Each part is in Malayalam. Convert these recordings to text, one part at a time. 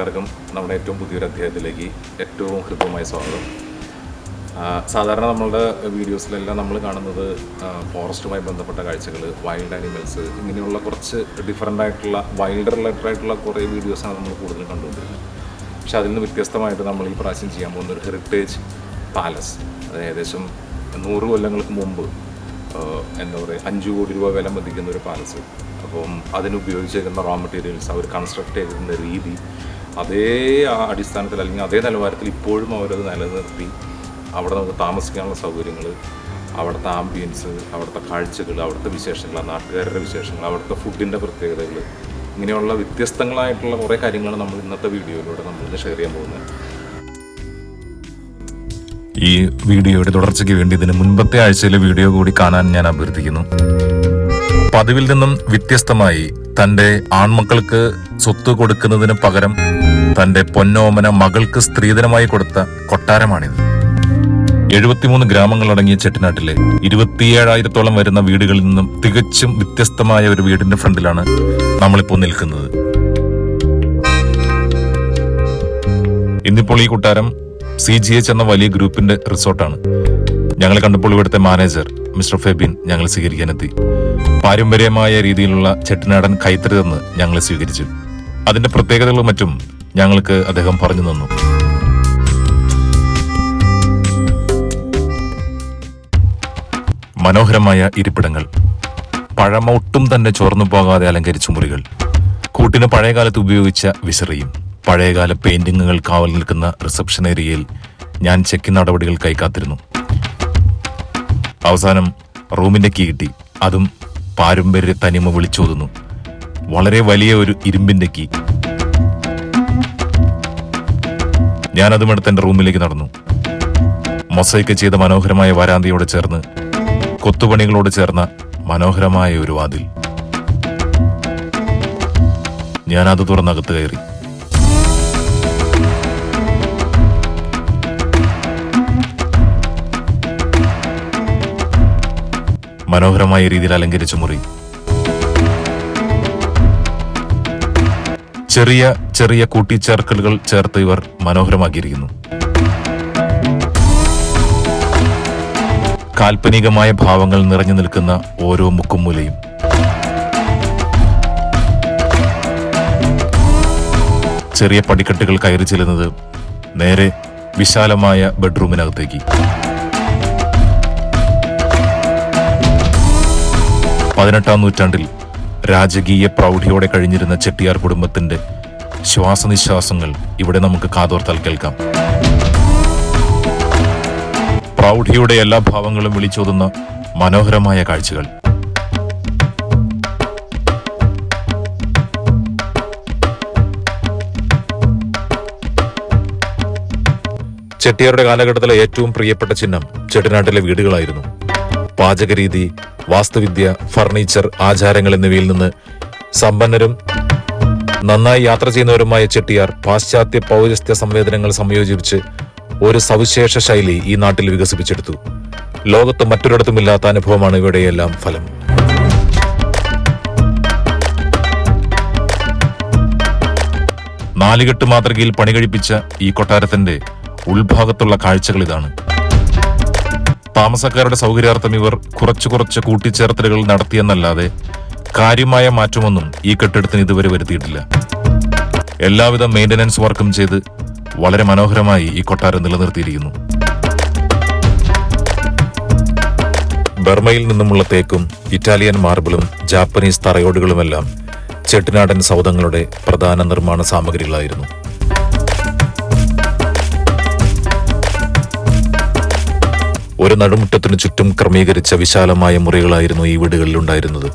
കൂട്ടുകാർക്കും നമ്മുടെ ഏറ്റവും പുതിയൊരു അധ്യായത്തിലേക്ക് ഏറ്റവും ഹൃദ്യമായ സ്വാഗതം. സാധാരണ നമ്മളുടെ വീഡിയോസിലെല്ലാം നമ്മൾ കാണുന്നത് ഫോറസ്റ്റുമായി ബന്ധപ്പെട്ട കാഴ്ചകൾ, വൈൽഡ് ആനിമൽസ്, ഇങ്ങനെയുള്ള കുറച്ച് ഡിഫറൻ്റ് ആയിട്ടുള്ള വൈൽഡ് റിലേറ്റഡ് ആയിട്ടുള്ള കുറേ വീഡിയോസാണ് നമ്മൾ കൂടുതൽ കണ്ടുകൊണ്ടിരുന്നത്. പക്ഷെ അതിൽ നിന്ന് വ്യത്യസ്തമായിട്ട് നമ്മൾ ഈ പ്രാവശ്യം ചെയ്യാൻ പോകുന്ന ഒരു ഹെറിറ്റേജ് പാലസ്, അത് ഏകദേശം 100 കൊല്ലങ്ങൾക്ക് മുമ്പ് എന്താ പറയുക 5 കോടി രൂപ വില മതിക്കുന്ന ഒരു പാലസ്. അപ്പം അതിനുപയോഗിച്ചേക്കുന്ന റോ മെറ്റീരിയൽസ്, അവർ കൺസ്ട്രക്ട് ചെയ്തിരുന്ന രീതി, അതേ അടിസ്ഥാനത്തിൽ അല്ലെങ്കിൽ അതേ നിലവാരത്തിൽ ഇപ്പോഴും അവരത് നിലനിർത്തി അവിടെ നമുക്ക് താമസിക്കാനുള്ള സൗകര്യങ്ങൾ, അവിടുത്തെ ആംബിയൻസ്, അവിടുത്തെ കാഴ്ചകൾ, അവിടുത്തെ വിശേഷങ്ങൾ, നാട്ടുകാരുടെ വിശേഷങ്ങൾ, അവിടുത്തെ ഫുഡിൻ്റെ പ്രത്യേകതകൾ, ഇങ്ങനെയുള്ള വ്യത്യസ്തങ്ങളായിട്ടുള്ള കുറേ കാര്യങ്ങളാണ് നമ്മൾ ഇന്നത്തെ വീഡിയോയിലൂടെ നമ്മളിന്ന് ഷെയർ ചെയ്യാൻ പോകുന്നത്. ഈ വീഡിയോയുടെ തുടർച്ചയ്ക്ക് വേണ്ടി ഇതിന് മുൻപത്തെ ആഴ്ചയിലെ വീഡിയോ കൂടി കാണാൻ ഞാൻ അഭ്യർത്ഥിക്കുന്നു. പതിവിൽ നിന്നും വ്യത്യസ്തമായി തന്റെ ആൺമക്കൾക്ക് സ്വത്ത് കൊടുക്കുന്നതിന് പകരം തന്റെ പൊന്നോമന മകൾക്ക് സ്ത്രീധനമായി കൊടുത്ത കൊട്ടാരമാണിത്. 73 ഗ്രാമങ്ങളടങ്ങിയ ചെട്ടിനാട്ടിലെ 27,000-ഓളം വരുന്ന വീടുകളിൽ നിന്നും തികച്ചും വ്യത്യസ്തമായ ഒരു വീടിന്റെ ഫ്രണ്ടിലാണ് നമ്മളിപ്പോൾ നിൽക്കുന്നത്. ഇന്നിപ്പോൾ ഈ കൊട്ടാരം CGH എന്ന വലിയ ഗ്രൂപ്പിന്റെ റിസോർട്ടാണ്. ഞങ്ങൾ കണ്ടപ്പോൾ ഇവിടുത്തെ മാനേജർ മിസ്റ്റർ ഫെബിൻ ഞങ്ങൾ സ്വീകരിക്കാനെത്തി. പാരമ്പര്യമായ രീതിയിലുള്ള ചെട്ടിനാടൻ കൈത്തറി തന്ന് ഞങ്ങളെ സ്വീകരിച്ചു. അതിന്റെ പ്രത്യേകതകളും മറ്റും ഞങ്ങൾക്ക് അദ്ദേഹം പറഞ്ഞു തന്നു. മനോഹരമായ ഇരിപ്പിടങ്ങൾ, പഴമ ഒട്ടും തന്നെ ചോർന്നു പോകാതെ അലങ്കരിച്ച മുറികൾ, കൂട്ടിന് പഴയകാലത്ത് ഉപയോഗിച്ച വിശറിയും, പഴയകാല പെയിന്റിങ്ങുകൾ കാവൽ നിൽക്കുന്ന റിസപ്ഷൻ ഏരിയയിൽ ഞാൻ ചെക്കിൻ നടപടികൾക്കായി കാത്തിരുന്നു. അവസാനം റൂമിന്റെ കീ കിട്ടി. അതും പാരമ്പര്യ തനിമ വിളിച്ചോതുന്നു. വളരെ വലിയ ഒരു ഇരുമ്പിന്റെ കീ. ഞാനതും എടുത്ത് എന്റെ റൂമിലേക്ക് നടന്നു. മൊസൈക്ക് ചെയ്ത മനോഹരമായ വരാന്തയോട് ചേർന്ന് കൊത്തുപണികളോട് ചേർന്ന മനോഹരമായ ഒരു വാതിൽ. ഞാനത് തുറന്നകത്ത് കയറി. മനോഹരമായ രീതിയിൽ അലങ്കരിച്ച മുറി. ചെറിയ ചെറിയ കൂട്ടിച്ചേർക്കലുകൾ ചേർത്ത് ഇവർ മനോഹരമാക്കിയിരിക്കുന്നു. കാൽപ്പനികമായ ഭാവങ്ങൾ നിറഞ്ഞു നിൽക്കുന്ന ഓരോ മുക്കും മൂലയും. ചെറിയ പടിക്കെട്ടുകൾ കയറി ചെല്ലുന്നത് നേരെ വിശാലമായ ബെഡ്റൂമിനകത്തേക്ക്. 18-ാം നൂറ്റാണ്ടിൽ രാജകീയ പ്രൗഢിയോടെ കഴിഞ്ഞിരുന്ന ചെട്ടിയാർ കുടുംബത്തിന്റെ ശ്വാസനിശ്വാസങ്ങൾ ഇവിടെ നമുക്ക് കാതോർത്താൽ കേൾക്കാം. പ്രൗഢിയുടെ എല്ലാ ഭാവങ്ങളും വിളിച്ചോതുന്ന മനോഹരമായ കാഴ്ചകൾ. ചെട്ടിയാരുടെ കാലഘട്ടത്തിലെ ഏറ്റവും പ്രിയപ്പെട്ട ചിഹ്നം ചെട്ടിനാട്ടിലെ വീടുകളായിരുന്നു. പാചകരീതി, വാസ്തുവിദ്യ, ഫർണിച്ചർ, ആചാരങ്ങൾ എന്നിവയിൽ നിന്ന് സമ്പന്നരും നന്നായി യാത്ര ചെയ്യുന്നവരുമായ ചെട്ടിയാർ പാശ്ചാത്യ പൗരസ്ത്യ സംവേദനങ്ങൾ സംയോജിപ്പിച്ച് ഒരു സവിശേഷ ശൈലി ഈ നാട്ടിൽ വികസിപ്പിച്ചെടുത്തു. ലോകത്ത് മറ്റൊരിടത്തുമില്ലാത്ത അനുഭവമാണ് ഇവിടെയെല്ലാം ഫലം. നാലുകെട്ട് മാതൃകയിൽ പണി കഴിപ്പിച്ച ഈ കൊട്ടാരത്തിന്റെ ഉൾഭാഗത്തുള്ള കാഴ്ചകൾ ഇതാണ്. താമസക്കാരുടെ സൗകര്യാർത്ഥം ഇവർ കുറച്ച് കൂട്ടിച്ചേർത്തലുകൾ നടത്തിയെന്നല്ലാതെ കാര്യമായ മാറ്റമൊന്നും ഈ കെട്ടിടത്തിന് ഇതുവരെ വരുത്തിയിട്ടില്ല. എല്ലാവിധ മെയിന്റനൻസ് വർക്കും ചെയ്ത് വളരെ മനോഹരമായി ഈ കൊട്ടാരം നിലനിർത്തിയിരിക്കുന്നു. ബർമയിൽ നിന്നുമുള്ള തേക്കും ഇറ്റാലിയൻ മാർബിളും ജാപ്പനീസ് തറയോടുകളുമെല്ലാം ചെട്ടിനാടൻ സൗധങ്ങളുടെ പ്രധാന നിർമ്മാണ സാമഗ്രികളായിരുന്നു. ഒരു നടുമുറ്റത്തിനു ചുറ്റും ക്രമീകരിച്ച വിശാലമായ മുറികളായിരുന്നു ഈ വീടുകളിൽ ഉണ്ടായിരുന്നത്.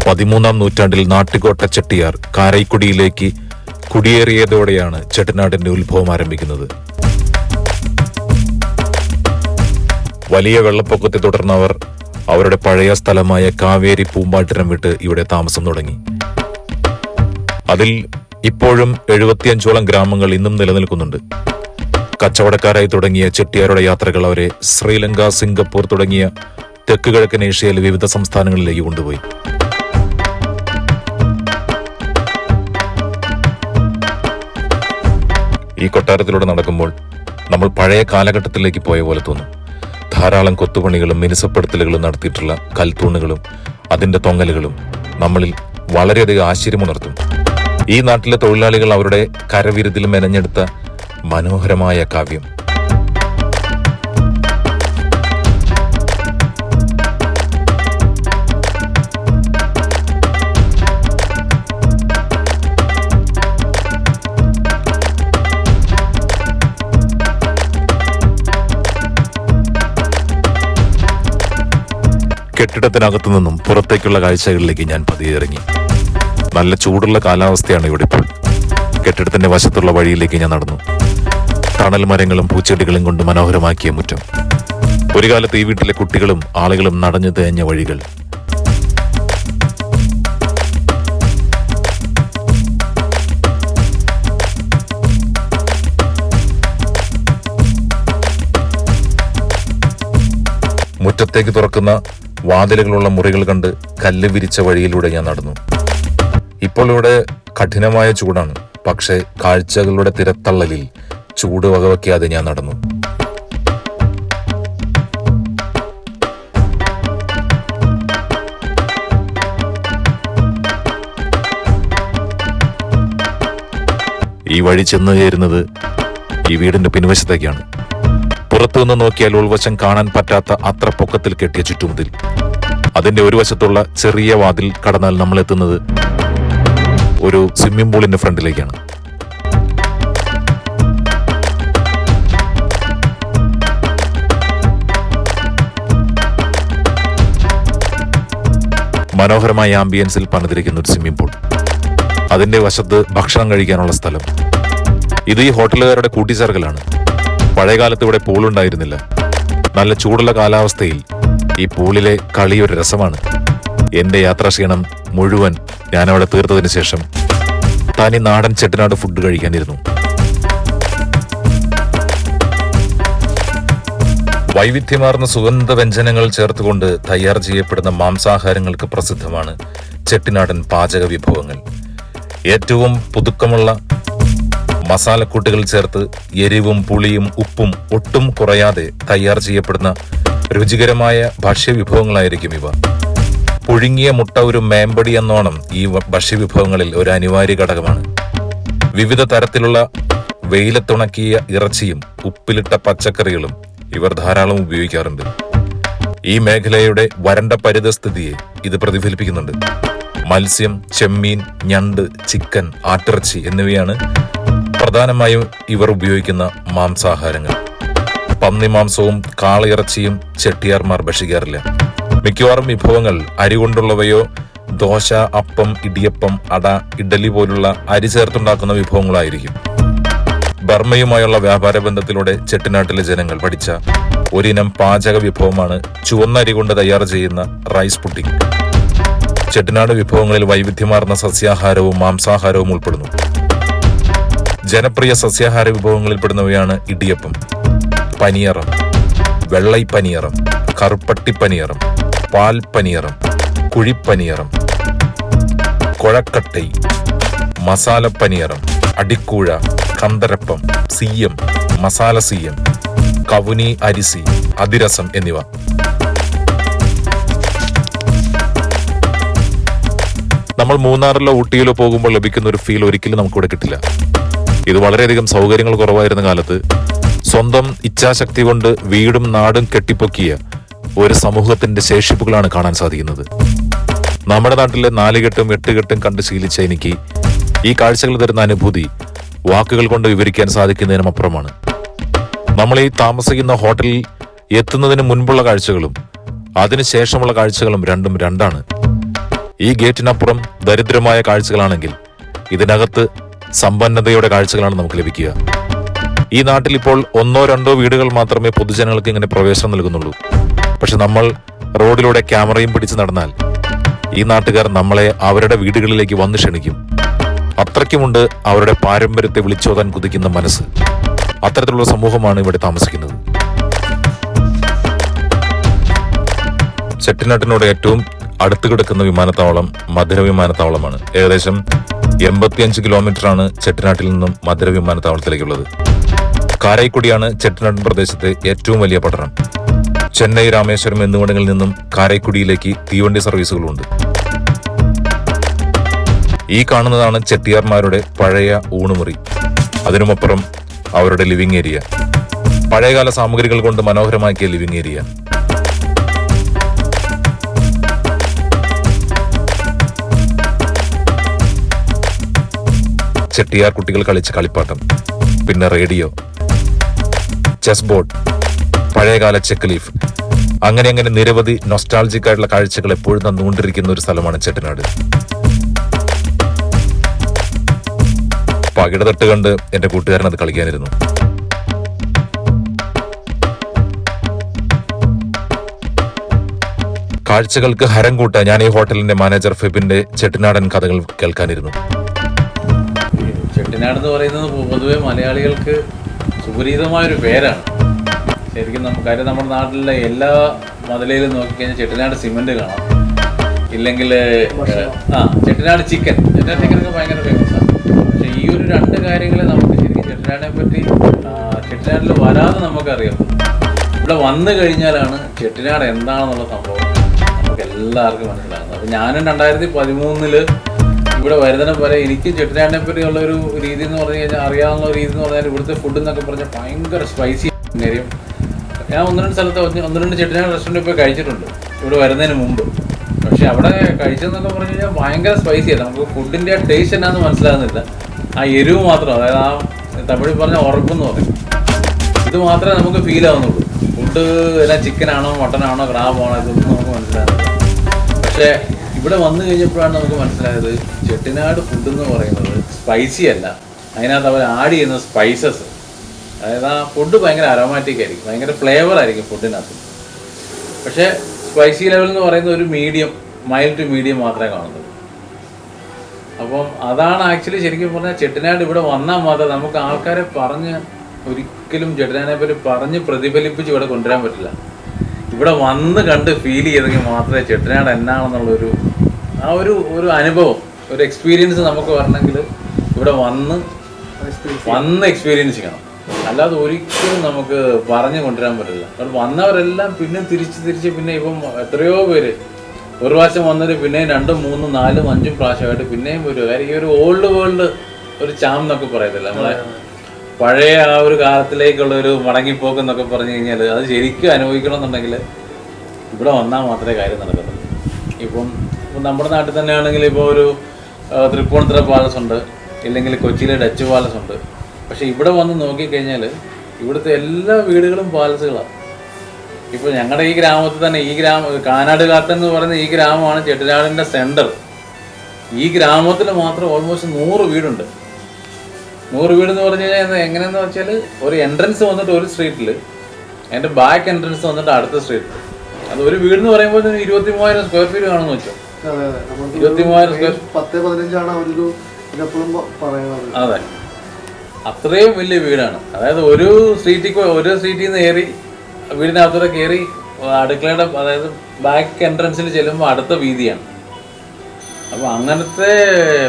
13-ാം നൂറ്റാണ്ടിൽ നാട്ടുകോട്ട ചെട്ടിയാർ കാരൈക്കുടിയിലേക്ക് കുടിയേറിയതോടെയാണ് ചെട്ടിനാടിന്റെ ഉത്ഭവം ആരംഭിക്കുന്നത്. വലിയ വെള്ളപ്പൊക്കത്തെ തുടർന്ന് അവർ അവരുടെ പഴയ സ്ഥലമായ കാവേരി പൂമ്പാട്ടിനം വിട്ട് ഇവിടെ താമസം തുടങ്ങി. അതിൽ ഇപ്പോഴും 75ഓളം ഗ്രാമങ്ങൾ ഇന്നും നിലനിൽക്കുന്നുണ്ട്. കച്ചവടക്കാരായി തുടങ്ങിയ ചെട്ടിയാരുടെ യാത്രകൾ അവരെ ശ്രീലങ്ക, സിംഗപ്പൂർ തുടങ്ങിയ തെക്ക് കിഴക്കൻ ഏഷ്യയിലെ വിവിധ സംസ്ഥാനങ്ങളിലേക്ക് കൊണ്ടുപോയി. ഈ കൊട്ടാരത്തിലൂടെ നടക്കുമ്പോൾ നമ്മൾ പഴയ കാലഘട്ടത്തിലേക്ക് പോയ പോലെ തോന്നും. ധാരാളം കൊത്തുപണികളും മിനുസപ്പെടുത്തലുകളും നടത്തിയിട്ടുള്ള കൽത്തൂണുകളും അതിന്റെ തൊങ്ങലുകളും നമ്മളിൽ വളരെയധികം ആശ്ചര്യമുണർത്തും. ഈ നാട്ടിലെ തൊഴിലാളികൾ അവരുടെ കരവിരുതിൽ മെനഞ്ഞെടുത്ത മനോഹരമായ കാവ്യം. കെട്ടിടത്തിനകത്തു നിന്നും പുറത്തേക്കുള്ള കാഴ്ചകളിലേക്ക് ഞാൻ പതിയെ ഇറങ്ങി. നല്ല ചൂടുള്ള കാലാവസ്ഥയാണ് ഇവിടെ ഇപ്പോൾ. കെട്ടിടത്തിന്റെ വശത്തുള്ള വഴിയിലേക്ക് ഞാൻ നടന്നു. തണൽ മരങ്ങളും പൂച്ചെടികളും കൊണ്ട് മനോഹരമാക്കിയ മുറ്റം. ഒരു കാലത്ത് ഈ വീട്ടിലെ കുട്ടികളും ആളുകളും നടഞ്ഞു തേഞ്ഞ വഴികൾ. മുറ്റത്തേക്ക് തുറക്കുന്ന വാതിലുകളുള്ള മുറികൾ കണ്ട് കല്ല് വിരിച്ച വഴിയിലൂടെ ഞാൻ നടന്നു. ഇപ്പോൾ ഇവിടെ കഠിനമായ ചൂടാണ്. പക്ഷേ കാഴ്ചകളുടെ തിരത്തള്ളലിൽ ചൂട് വകവയ്ക്കാതെ ഞാൻ നടന്നു. ഈ വഴി ചെന്ന് ചേരുന്നത് ഈ വീടിന്റെ പിൻവശത്തേക്കാണ്. പുറത്തുനിന്ന് നോക്കിയാൽ ഉൾവശം കാണാൻ പറ്റാത്ത അത്ര പൊക്കത്തിൽ കെട്ടിയ ചുറ്റുമതിൽ. അതിന്റെ ഒരു വശത്തുള്ള ചെറിയ വാതിൽ കടന്നാൽ നമ്മൾ എത്തുന്നത് ഒരു സ്വിമ്മിംഗ് പൂളിന്റെ ഫ്രണ്ടിലേക്കാണ്. മനോഹരമായ ആംബിയൻസിൽ പണിതിരിക്കുന്ന ഒരു സ്വിമ്മിംഗ് പൂൾ. അതിന്റെ വശത്ത് ഭക്ഷണം കഴിക്കാനുള്ള സ്ഥലം. ഇത് ഈ ഹോട്ടലുകാരുടെ കൂട്ടിച്ചേർക്കലാണ്. പഴയകാലത്ത് ഇവിടെ പൂളുണ്ടായിരുന്നില്ല. നല്ല ചൂടുള്ള കാലാവസ്ഥയിൽ ഈ പൂളിലെ കളി ഒരു രസമാണ്. എന്റെ യാത്രാക്ഷീണം മുഴുവൻ ഞാനവിടെ തീർത്തതിന് ശേഷം താനി നാടൻ ചെട്ടിനാട് ഫുഡ് കഴിക്കാനിരുന്നു. വൈവിധ്യമാർന്ന സുഗന്ധ വ്യഞ്ജനങ്ങൾ ചേർത്തുകൊണ്ട് തയ്യാർ ചെയ്യപ്പെടുന്ന മാംസാഹാരങ്ങൾക്ക് പ്രസിദ്ധമാണ് ചെട്ടിനാടൻ പാചക വിഭവങ്ങൾ. ഏറ്റവും പുതുക്കമുള്ള മസാലക്കൂട്ടുകൾ ചേർത്ത് എരിവും പുളിയും ഉപ്പും ഒട്ടും കുറയാതെ തയ്യാർ ചെയ്യപ്പെടുന്ന രുചികരമായ ഭക്ഷ്യവിഭവങ്ങളായിരിക്കും ഇവ. പുഴുങ്ങിയ മുട്ട ഒരു മേമ്പടി എന്നോണം ഈ ഭക്ഷ്യവിഭവങ്ങളിൽ ഒരു അനിവാര്യ ഘടകമാണ്. വിവിധ തരത്തിലുള്ള വെയിലത്തുണക്കിയ ഇറച്ചിയും ഉപ്പിലിട്ട പച്ചക്കറികളും ഇവർ ധാരാളം ഉപയോഗിക്കാറുണ്ട്. ഈ മേഖലയുടെ വരണ്ട പരിതസ്ഥിതിയെ ഇത് പ്രതിഫലിപ്പിക്കുന്നുണ്ട്. മത്സ്യം, ചെമ്മീൻ, ഞണ്ട്, ചിക്കൻ, ആട്ടിറച്ചി എന്നിവയാണ് പ്രധാനമായും ഇവർ ഉപയോഗിക്കുന്ന മാംസാഹാരങ്ങൾ. പന്നിമാംസവും കാളയിറച്ചിയും ചെട്ടിയാർമാർ ഭക്ഷിക്കാറില്ല. മിക്കവാറും വിഭവങ്ങൾ അരി കൊണ്ടുള്ളവയോ ദോശ, അപ്പം, ഇടിയപ്പം, അട, ഇഡലി പോലുള്ള അരി ചേർത്തുണ്ടാക്കുന്ന വിഭവങ്ങളായിരിക്കും. ബർമ്മയുമായുള്ള വ്യാപാര ബന്ധത്തിലൂടെ ചെട്ടിനാട്ടിലെ ജനങ്ങൾ പഠിച്ച ഒരിനം പാചക വിഭവമാണ് ചുവന്ന അരി കൊണ്ട് തയ്യാർ ചെയ്യുന്ന റൈസ് പുഡിംഗ്. ചെട്ടിനാട് വിഭവങ്ങളിൽ വൈവിധ്യമാർന്ന സസ്യാഹാരവും മാംസാഹാരവും ഉൾപ്പെടുന്നു. ജനപ്രിയ സസ്യാഹാര വിഭവങ്ങളിൽപ്പെടുന്നവയാണ് ഇടിയപ്പം, പനിയറം, വെള്ളൈപ്പനിയറം, കറുപ്പട്ടിപ്പനിയറം, പാൽ പനിയറം, കുഴിപ്പനിയറം, കൊഴക്കട്ടൈ, മസാലപ്പനിയറം, അടിക്കൂഴ, കന്തരപ്പം, സീയം, മസാല സീയം, കവുനി അരിസി, അതിരസം എന്നിവ. നമ്മൾ മൂന്നാറിലോ ഊട്ടിയിലോ പോകുമ്പോൾ ലഭിക്കുന്ന ഒരു ഫീൽ ഒരിക്കലും നമുക്കിവിടെ കിട്ടില്ല. ഇത് വളരെയധികം സൗകര്യങ്ങൾ കുറവായിരുന്ന കാലത്ത് സ്വന്തം ഇച്ഛാശക്തി കൊണ്ട് വീടും നാടും കെട്ടിപ്പൊക്കിയ ഒരു സമൂഹത്തിന്റെ ശേഷിപ്പുകളാണ് കാണാൻ സാധിക്കുന്നത്. നമ്മുടെ നാട്ടിലെ 4 കെട്ടും 8 കെട്ടും കണ്ട് ശീലിച്ച എനിക്ക് ഈ കാഴ്ചകൾ തരുന്ന അനുഭൂതി വാക്കുകൾ കൊണ്ട് വിവരിക്കാൻ സാധിക്കുന്നതിനും അപ്പുറമാണ്. നമ്മൾ ഈ താമസിക്കുന്ന ഹോട്ടലിൽ എത്തുന്നതിന് മുൻപുള്ള കാഴ്ചകളും അതിനുശേഷമുള്ള കാഴ്ചകളും രണ്ടും രണ്ടാണ്. ഈ ഗേറ്റിനപ്പുറം ദരിദ്രമായ കാഴ്ചകളാണെങ്കിൽ ഇതിനകത്ത് സമ്പന്നതയുടെ കാഴ്ചകളാണ് നമുക്ക് ലഭിക്കുക. ഈ നാട്ടിൽ ഇപ്പോൾ 1-2 വീടുകൾ മാത്രമേ പൊതുജനങ്ങൾക്ക് ഇങ്ങനെ പ്രവേശനം നൽകുന്നുള്ളൂ. പക്ഷെ നമ്മൾ റോഡിലൂടെ ക്യാമറയും പിടിച്ച് നടന്നാൽ ഈ നാട്ടുകാർ നമ്മളെ അവരുടെ വീടുകളിലേക്ക് വന്നു ക്ഷണിക്കും. അത്രയ്ക്കുമുണ്ട് അവരുടെ പാരമ്പര്യത്തെ വിളിച്ചോതാൻ കുതിക്കുന്ന മനസ്സ്. അത്തരത്തിലുള്ള സമൂഹമാണ് ഇവിടെ താമസിക്കുന്നത്. ചെട്ടിനാട്ടിനോട് ഏറ്റവും അടുത്ത് കിടക്കുന്ന വിമാനത്താവളം മധുര വിമാനത്താവളമാണ്. ഏകദേശം 85 കിലോമീറ്ററാണ് ചെട്ടിനാട്ടിൽ നിന്നും മധുര വിമാനത്താവളത്തിലേക്കുള്ളത്. കാരൈക്കുടിയാണ് ചെട്ടിനാടൻ പ്രദേശത്തെ ഏറ്റവും വലിയ പട്ടണം. ചെന്നൈ, രാമേശ്വരം എന്നിവിടങ്ങളിൽ നിന്നും കാരൈക്കുടിയിലേക്ക് തീവണ്ടി സർവീസുകളുണ്ട്. ഈ കാണുന്നതാണ് ചെട്ടിയാർമാരുടെ പഴയ ഊണുമുറി. അതിനുമപ്പുറം അവരുടെ ലിവിംഗ് ഏരിയ, പഴയകാല സാമഗ്രികൾ കൊണ്ട് മനോഹരമാക്കിയ ലിവിംഗ് ഏരിയ. ചെട്ടിയാർ കുട്ടികൾ കളിച്ച കളിപ്പാട്ടം, പിന്നെ റേഡിയോ, ചെസ് ബോർഡ്, പഴയകാല ചെക്ക് ലീഫ്, അങ്ങനെ നിരവധി നൊസ്റ്റാൾജിക് ആയിട്ടുള്ള കാഴ്ചകൾ എപ്പോഴും തന്നുകൊണ്ടിരിക്കുന്ന ഒരു സ്ഥലമാണ് ചെട്ടിനാട്. പകിട തട്ട് കണ്ട് എന്റെ കൂട്ടുകാരൻ അത് കളിക്കാനിരുന്നു. കാഴ്ചകൾക്ക് ഹരം കൂട്ടാൻ ഞാൻ ഈ ഹോട്ടലിന്റെ മാനേജർ ഫെബിന്റെ ചെട്ടിനാടൻ കഥകൾ കേൾക്കാനിരുന്നു. ചെട്ടിനാട് എന്ന് പറയുന്നത് പൊതുവെ മലയാളികൾക്ക് സുപരിചിതമായൊരു പേരാണ്. ശരിക്കും കാര്യം നമ്മുടെ നാട്ടിലെ എല്ലാ മതിലയിലും നോക്കിക്കഴിഞ്ഞാൽ ചെട്ടിനാട് സിമെന്റ് കാണാം, ഇല്ലെങ്കിൽ ചെട്ടിനാട് ചിക്കനൊക്കെ ഭയങ്കര ഫേമസ് ആണ്. പക്ഷെ ഈ ഒരു രണ്ട് കാര്യങ്ങൾ നമുക്ക് ശരിക്കും ചെട്ടിനാടിനെ പറ്റി ചെട്ടിനാട്ടിൽ വരാതെ നമുക്കറിയാം. ഇവിടെ വന്നു കഴിഞ്ഞാലാണ് ചെട്ടിനാട് എന്താണെന്നുള്ള സംഭവം നമുക്ക് എല്ലാവർക്കും മനസ്സിലാകുന്നത്. അപ്പം ഞാനും 2013 ഇവിടെ വരുന്നതിനെ പോലെ എനിക്ക് ചെട്ടിനാടിനെ പറ്റിയുള്ള ഒരു രീതി എന്ന് പറഞ്ഞു കഴിഞ്ഞാൽ അറിയാവുന്ന രീതി എന്ന് പറഞ്ഞാൽ ഇവിടുത്തെ ഫുഡ് എന്നൊക്കെ പറഞ്ഞാൽ ഭയങ്കര സ്പൈസി കാര്യം. ഞാൻ 1-2 സ്ഥലത്ത് 1-2 ചെട്ടിനാട് റെസ്റ്റോറൻറ്റിൽ പോയി കഴിച്ചിട്ടുണ്ട് ഇവിടെ വരുന്നതിന് മുമ്പ്. പക്ഷെ അവിടെ കഴിച്ചതെന്നൊക്കെ പറഞ്ഞു കഴിഞ്ഞാൽ ഭയങ്കര സ്പൈസിയാണ്. നമുക്ക് ഫുഡിൻ്റെ ടേസ്റ്റ് എന്നാന്ന് മനസ്സിലാകുന്നില്ല. ആ എരിവ് മാത്രം, അതായത് ആ തമിഴിൽ പറഞ്ഞ ഉറപ്പെന്ന് പറയും, ഇത് മാത്രമേ നമുക്ക് ഫീൽ ആവുന്നുള്ളൂ. ഫുഡ് എല്ലാം ചിക്കനാണോ മട്ടനാണോ ക്രാബാണോ ഇതൊന്നും നമുക്ക് മനസ്സിലാകുന്നില്ല. പക്ഷേ ഇവിടെ വന്നു കഴിഞ്ഞപ്പോഴാണ് നമുക്ക് മനസ്സിലായത് ചെട്ടിനാട് ഫുഡ് എന്ന് പറയുന്നത് സ്പൈസി അല്ല, അതിനകത്ത് അവർ ആഡ് ചെയ്യുന്ന സ്പൈസസ്, അതായത് ആ ഫുഡ് ഭയങ്കര അരോമാറ്റിക് ആയിരിക്കും, ഭയങ്കര ഫ്ലേവർ ആയിരിക്കും ഫുഡിനകത്ത്. പക്ഷേ സ്പൈസി ലെവൽ എന്ന് പറയുന്നത് ഒരു മൈൽഡ് ടു മീഡിയം മാത്രമേ കാണുന്നുള്ളൂ. അപ്പം അതാണ് ആക്ച്വലി ശരിക്കും പറഞ്ഞാൽ ചെട്ടിനാട് ഇവിടെ വന്നാൽ മാത്രമേ നമുക്ക് ആൾക്കാരെ ഒരിക്കലും ചെട്ടിനാടിനെ പറ്റി പറഞ്ഞ് പ്രതിഫലിപ്പിച്ച് ഇവിടെ കൊണ്ടുവരാൻ പറ്റില്ല. ഇവിടെ വന്ന് കണ്ട് ഫീൽ ചെയ്തെങ്കിൽ മാത്രമേ ചെട്ടിനാട് എന്നാണെന്നുള്ളൊരു ഒരു അനുഭവം, ഒരു എക്സ്പീരിയൻസ് നമുക്ക് വരണമെങ്കിൽ ഇവിടെ വന്ന് എക്സ്പീരിയൻസ് ചെയ്യണം. അല്ലാതെ ഒരിക്കലും നമുക്ക് പറഞ്ഞു കൊണ്ടുവരാൻ പറ്റില്ല. അവിടെ വന്നവരെല്ലാം പിന്നെ തിരിച്ച് പിന്നെ ഇപ്പം എത്രയോ പേര് ഒരു പ്രാവശ്യം വന്നിട്ട് പിന്നെയും 2, 3, 4, 5 പ്രാവശ്യമായിട്ട് പിന്നെയും വരും. കാര്യം ഈ ഒരു ഓൾഡ് വേൾഡ് ഒരു ചാം എന്നൊക്കെ പറയത്തില്ല, നമ്മളെ പഴയ ആ ഒരു കാലത്തിലേക്കുള്ള ഒരു മടങ്ങിപ്പോക്ക് എന്നൊക്കെ പറഞ്ഞു കഴിഞ്ഞാൽ അത് ശരിക്കും അനുഭവിക്കണം എന്നുണ്ടെങ്കിൽ ഇവിടെ വന്നാൽ മാത്രമേ കാര്യം നടക്കത്തുള്ളൂ. ഇപ്പം നമ്മുടെ നാട്ടിൽ തന്നെയാണെങ്കിൽ ഇപ്പോൾ ഒരു തൃപ്പൂണിത്തുറ പാലസ് ഉണ്ട്, ഇല്ലെങ്കിൽ കൊച്ചിയിലെ ഡച്ച് പാലസ് ഉണ്ട്. പക്ഷെ ഇവിടെ വന്ന് നോക്കിക്കഴിഞ്ഞാൽ ഇവിടുത്തെ എല്ലാ വീടുകളും പാലസുകളാണ്. ഇപ്പോൾ ഞങ്ങളുടെ ഈ ഗ്രാമത്തിൽ തന്നെ കാനാട് കാത്തൻ എന്ന് പറയുന്ന ഈ ഗ്രാമമാണ് ചെട്ടിനാടിൻ്റെ സെൻറ്റർ. ഈ ഗ്രാമത്തിൽ മാത്രം ഓൾമോസ്റ്റ് 100 വീടുണ്ട്. 100 വീടെന്ന് പറഞ്ഞു കഴിഞ്ഞാൽ എങ്ങനെയെന്ന് വെച്ചാൽ ഒരു എൻട്രൻസ് വന്നിട്ട് ഒരു സ്ട്രീറ്റിൽ, അതിൻ്റെ ബാക്ക് എൻട്രൻസ് വന്നിട്ട് അടുത്ത സ്ട്രീറ്റിൽ. അത് ഒരു വീടെന്ന് പറയുമ്പോൾ 23,000 സ്ക്വയർ ഫീറ്റ് കാണുമെന്ന് വെച്ചോ. 23,000 സ്ക്വയർ, 10-15. അതെ, അത്രയും വലിയ വീടാണ്. അതായത് ഒരു സ്ട്രീറ്റിൽ നിന്ന് കയറി വീടിനകത്തൂടെ കയറി അടുക്കളയുടെ, അതായത് ബാക്ക് എൻട്രൻസിൽ ചെല്ലുമ്പോൾ അടുത്ത വീതിയാണ്. അപ്പോൾ അങ്ങനത്തെ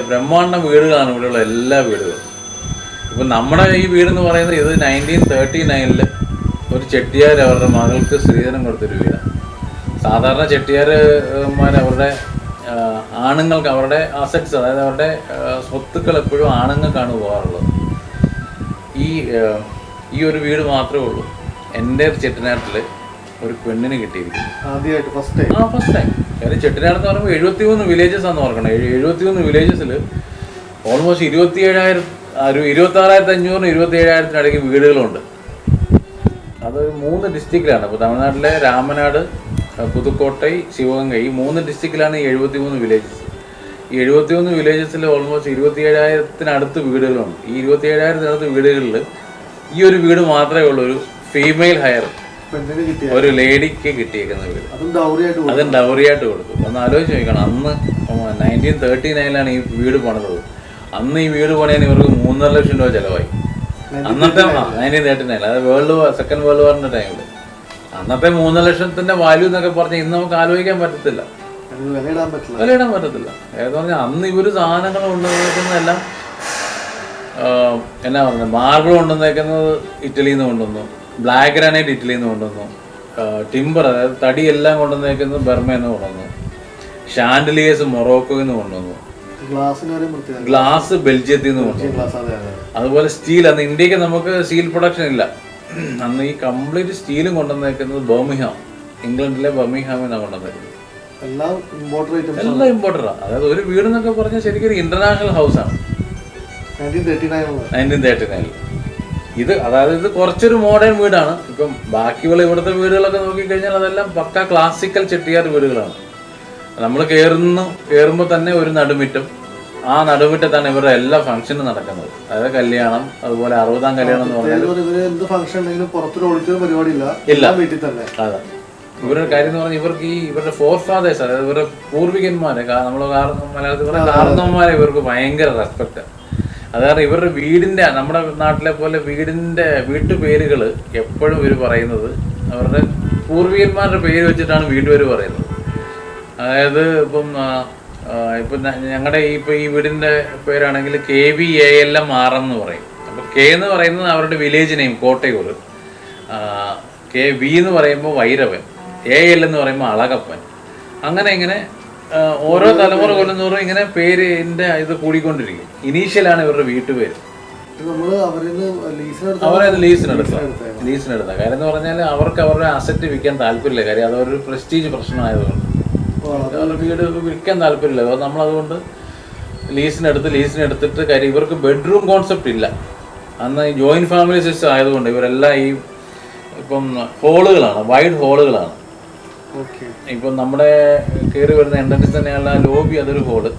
ബ്രഹ്മാണ്ഡ വീടുകളാണ് ഇവിടെയുള്ള എല്ലാ വീടുകളും. ഇപ്പം നമ്മുടെ ഈ വീടെന്ന് പറയുന്നത് ഇത് 1939 ഒരു ചെട്ടിയാർ അവരുടെ മകൾക്ക് സ്ത്രീധനം കൊടുത്തൊരു വീടാണ്. സാധാരണ ചെട്ടിയാർമാർ അവരുടെ ആണുങ്ങൾക്ക് അവരുടെ അസറ്റ്സ്, അതായത് അവരുടെ സ്വത്തുക്കൾ എപ്പോഴും ആണുങ്ങൾക്കാണ് പോകാറുള്ളത്. ഈ ഒരു വീട് മാത്രമേ ഉള്ളൂ എൻ്റെ ചെട്ടിനാട്ടിൽ ഒരു പെണ്ണിന് കിട്ടിയിരിക്കുന്നു ആദ്യമായിട്ട്, ഫസ്റ്റ് ടൈം. കാര്യം ചെട്ടിനാട് എന്ന് പറയുമ്പോൾ 73 വില്ലേജസ് ആണെന്ന് ഓർക്കണം. 73 വില്ലേജസിൽ ഓൾമോസ്റ്റ് 26,500 27,000 വീടുകളുണ്ട്. അത് 3 ഡിസ്ട്രിക്റ്റിലാണ്. ഇപ്പോൾ തമിഴ്നാട്ടിലെ രാമനാട്, പുതുക്കോട്ടൈ, ശിവഗംഗ, ഈ 3 ഡിസ്ട്രിക്റ്റിലാണ് ഈ 73 വില്ലേജസ്. ഈ 73 വില്ലേജസിൽ ഓൾമോസ്റ്റ് 27,000 വീടുകളുണ്ട്. ഈ 27,000 വീടുകളിൽ ഈ ഒരു വീട് മാത്രമേ ഉള്ളൂ ഒരു ഫീമെയിൽ ഹയർ, ഒരു ലേഡിക്ക് കിട്ടിയേക്കുന്ന വീട്. അതും ഡൗറിയായിട്ട് കൊടുത്തു. ഒന്ന് ആലോചിച്ച് നോക്കണം, അന്ന് 1939 ഈ വീട് പണിതത്. അന്ന് ഈ വീട് പണിയാൻ ഇവർക്ക് 3.5 ലക്ഷം രൂപ ചിലവായി. അന്നത്തെ 1939, അതായത് സെക്കൻഡ് വേൾഡ് വാറിന്റെ ടൈമിൽ അന്നത്തെ 3 ലക്ഷത്തിന്റെ വാല്യൂ എന്നൊക്കെ പറഞ്ഞാൽ ഇന്ന് നമുക്ക് ആലോചിക്കാൻ പറ്റത്തില്ല. വിലയിടാൻ പറ്റത്തില്ല. ഏതെന്ന് പറഞ്ഞാൽ അന്ന് ഇവർ സാധനങ്ങൾ കൊണ്ടുവന്നേക്കുന്നതെല്ലാം എന്നാ പറയുന്നത്, മാർബിൾ കൊണ്ടുവന്നേക്കുന്നത് ഇറ്റലിയിൽ നിന്ന് കൊണ്ടുവന്നു, ബ്ലാക്ക് ഗ്രാനൈറ്റ് ഇറ്റലിയിൽ നിന്ന് കൊണ്ടുവന്നു, ടിമ്പർ അതായത് തടിയെല്ലാം കൊണ്ടുവന്നേക്കുന്നത് ബർമയിൽ നിന്ന് കൊണ്ടുവന്നു, ഷാൻഡലിയേഴ്സ് മൊറോക്കോയിൽ നിന്ന് കൊണ്ടുവന്നു, ഗ്ലാസ് ബെൽജിയത്തിൽ നിന്ന് കൊണ്ടുവന്നു. അതുപോലെ സ്റ്റീൽ, അന്ന് ഇന്ത്യക്ക് നമുക്ക് സ്റ്റീൽ പ്രൊഡക്ഷൻ ഇല്ല. അന്ന് ഈ കംപ്ലീറ്റ് സ്റ്റീലും കൊണ്ടുവന്നേക്കുന്നത് ബർമിംഗ്ഹാം, ഇംഗ്ലണ്ടിലെ ബർമിംഗ്ഹാമിനാണ് കൊണ്ടുവന്നേക്കുന്നത്. എല്ലാം ഇമ്പോർട്ടറാണ്. അതായത് ഒരു വീട് എന്നൊക്കെ പറഞ്ഞാൽ ശരിക്കും ഒരു ഇന്റർനാഷണൽ ഹൗസാണ്. 1939 ഇത് അതായത് കുറച്ചൊരു മോഡേൺ വീടാണ്. ഇപ്പം ബാക്കിയുള്ള ഇവിടുത്തെ വീടുകളൊക്കെ നോക്കിക്കഴിഞ്ഞാൽ അതെല്ലാം പക്ക ക്ലാസിക്കൽ ചെട്ടിയാർ വീടുകളാണ്. നമ്മൾ കയറുമ്പോൾ തന്നെ ഒരു നടുമിറ്റം, ആ നടുമിറ്റത്താണ് ഇവരുടെ എല്ലാ ഫംഗ്ഷനും നടക്കുന്നത്. അതായത് കല്യാണം, അതുപോലെ 60ാം കല്യാണം എന്ന് പറഞ്ഞാൽ ഇല്ല. അതെ, ഇവരുടെ കാര്യം എന്ന് പറഞ്ഞാൽ ഇവർക്ക് ഈ ഇവരുടെ ഫോർ ഫാദേഴ്സ്, അതായത് ഇവരുടെ പൂർവികന്മാരെ, നമ്മൾ മലയാളത്തിൽ പറഞ്ഞ കാരണവന്മാരെ ഇവർക്ക് ഭയങ്കര റെസ്പെക്റ്റ്. അതായത് ഇവരുടെ വീടിൻ്റെ, നമ്മുടെ നാട്ടിലെ പോലെ വീട്ടുപേരുകൾ എപ്പോഴും ഇവർ പറയുന്നത് അവരുടെ പൂർവികന്മാരുടെ പേര് വെച്ചിട്ടാണ് വീട്ടുപേര് പറയുന്നത്. അതായത് ഇപ്പം ഞങ്ങളുടെ ഈ വീടിൻ്റെ പേരാണെങ്കിൽ KVALM എന്ന് പറയും. അപ്പോൾ K എന്ന് പറയുന്നത് അവരുടെ വില്ലേജ് നെയിം കോട്ടയൂർ, KV എന്ന് പറയുമ്പോൾ വൈരവൻ, AL എന്ന് പറയുമ്പോൾ അളകപ്പൻ. അങ്ങനെ ഇങ്ങനെ ഓരോ തലമുറ കൊല്ലുന്നോറും ഇങ്ങനെ പേരിൻ്റെ ഇത് കൂടിക്കൊണ്ടിരിക്കും. ഇനീഷ്യലാണ് ഇവരുടെ വീട്ടുപേര്. അവരെ ലീസിനെടുത്താൽ കാര്യം എന്ന് പറഞ്ഞാൽ അവർക്ക് അവരുടെ അസറ്റ് വിൽക്കാൻ താല്പര്യമില്ല. കാര്യം അതൊരു പ്രസ്റ്റീജ് പ്രശ്നമായതുകൊണ്ട് അവരുടെ വീട് വിൽക്കാൻ താല്പര്യമില്ല. അപ്പോൾ നമ്മളതുകൊണ്ട് ലീസിനെടുത്തിട്ട് കാര്യം ഇവർക്ക് ബെഡ്റൂം കോൺസെപ്റ്റ് ഇല്ല. അന്ന് ഈ ജോയിൻറ്റ് ഫാമിലി സിസ്റ്റം ആയതുകൊണ്ട് ഇവരെല്ലാം ഈ ഇപ്പം ഹോളുകളാണ്, വൈഡ് ഹോളുകളാണ്. ഇപ്പം നമ്മുടെ കയറി വരുന്ന എൻട്രൻസ് തന്നെയുള്ള ലോബി, അതൊരു ഹോള്.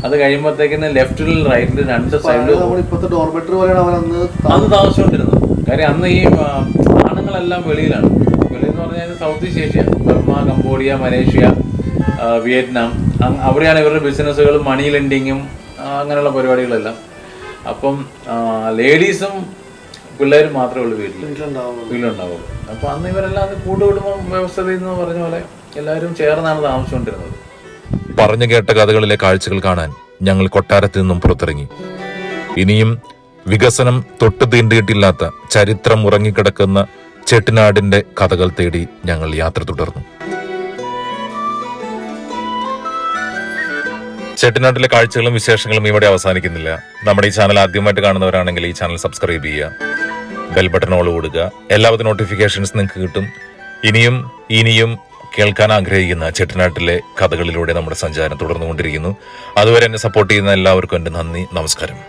അത് കഴിയുമ്പോഴത്തേക്കിന് ലെഫ്റ്റിലും റൈറ്റിലും രണ്ട് സൈഡിലും അന്ന് താമസിച്ചുകൊണ്ടിരുന്നത്. കാര്യം അന്ന് ഈ ആണുങ്ങളെല്ലാം വെളിയിലാണ്. വെളിയെന്ന് പറഞ്ഞാൽ south east Asia, Burma, Cambodia, Malaysia, Vietnam, അവിടെയാണ് ഇവരുടെ ബിസിനസ്സുകൾ, മണി ലെൻഡിങ്ങും അങ്ങനെയുള്ള പരിപാടികളെല്ലാം. അപ്പം ലേഡീസും പിള്ളേരും മാത്രമേ ഉള്ളൂ വീട്ടിലുണ്ടാവുള്ളൂ. അപ്പോൾ അന്ന് ഇവരെല്ലാം അത് കൂട്ടുകുടുംബം വ്യവസ്ഥയിൽ എന്ന് പറഞ്ഞ പോലെ എല്ലാവരും ചേർന്നാണ് താമസിച്ചുകൊണ്ടിരുന്നത്. പറഞ്ഞു കേട്ട കഥകളിലെ കാഴ്ചകൾ കാണാൻ ഞങ്ങൾ കൊട്ടാരത്തിൽ നിന്നും പുറത്തിറങ്ങി. ഇനിയും വികസനം തൊട്ടു തീണ്ടിയിട്ടില്ലാത്ത ചരിത്രം ഉറങ്ങിക്കിടക്കുന്ന ചെട്ടിനാടിന്റെ കഥകൾ തേടി ഞങ്ങൾ യാത്ര തുടർന്നു. ചെട്ടിനാട്ടിലെ കാഴ്ചകളും വിശേഷങ്ങളും ഇവിടെ അവസാനിക്കുന്നില്ല. നമ്മുടെ ഈ ചാനൽ ആദ്യമായിട്ട് കാണുന്നവരാണെങ്കിൽ ഈ ചാനൽ സബ്സ്ക്രൈബ് ചെയ്യുക, ബെൽ ബട്ടൺ ഓൾ കൊടുക്കുക. എല്ലാവിധ നോട്ടിഫിക്കേഷൻസ് നിങ്ങൾക്ക് കിട്ടും. ഇനിയും കേൾക്കാൻ ആഗ്രഹിക്കുന്ന ചെട്ടിനാട്ടിലെ കഥകളിലൂടെ നമ്മുടെ സഞ്ചാരം തുടർന്നുകൊണ്ടിരിക്കുന്നു. അതുവരെ എന്നെ സപ്പോർട്ട് ചെയ്യുന്ന എല്ലാവർക്കും എൻ്റെ നന്ദി, നമസ്കാരം.